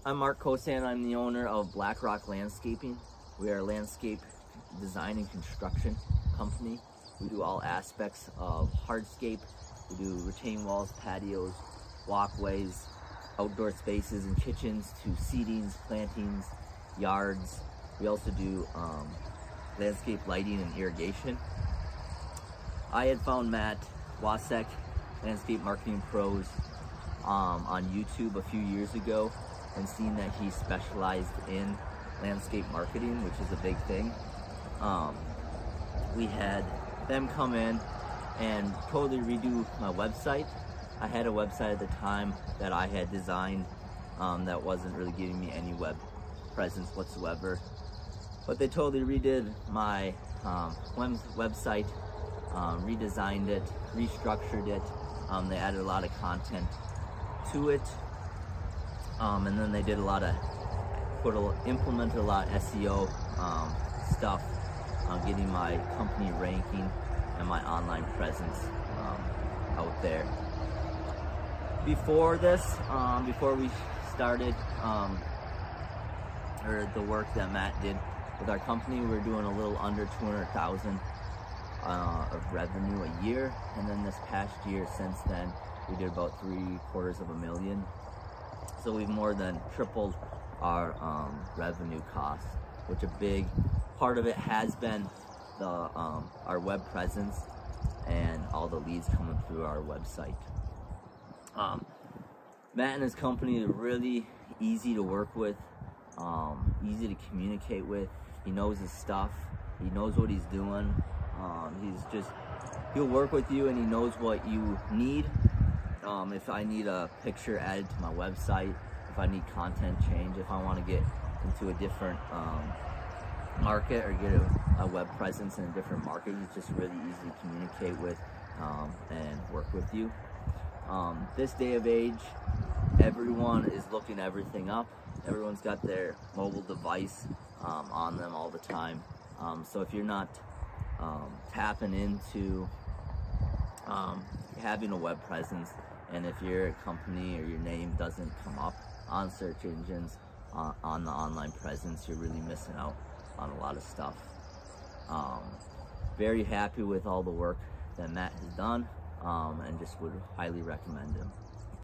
I'm Mark Kossan. I'm the owner of Black Rock Landscaping. We are a landscape design and construction company. We do all aspects of hardscape. We do retaining walls, patios, walkways, outdoor spaces and kitchens to seedings, plantings, yards. We also do landscape lighting and irrigation. I had found Matt Wasek, Landscape Marketing Pros, on YouTube a few years ago, and seen that he specialized in landscape marketing, which is a big thing. We had them come in and totally redo my website. I had a website at the time that I had designed that wasn't really giving me any web presence whatsoever. But they totally redid my website, redesigned it, restructured it. They added a lot of content to it. And then they did implemented a lot of SEO stuff, getting my company ranking and my online presence out there. Before this, before we started, or the work that Matt did with our company, we were doing a little under 200,000 of revenue a year, and then this past year, since then, we did about $750,000. So we've more than tripled our revenue costs, which a big part of it has been our web presence and all the leads coming through our website. Matt and his company are really easy to work with, easy to communicate with. He knows his stuff. He knows what he's doing. He'll work with you, and he knows what you need. If I need a picture added to my website, if I need content change, if I want to get into a different market or get a web presence in a different market, he's just really easy to communicate with and work with you. This day of age, everyone is looking everything up. Everyone's got their mobile device on them all the time. So if you're not tapping into having a web presence, and if your company or your name doesn't come up on search engines on the online presence, you're really missing out on a lot of stuff. Very happy with all the work that Matt has done, and just would highly recommend him.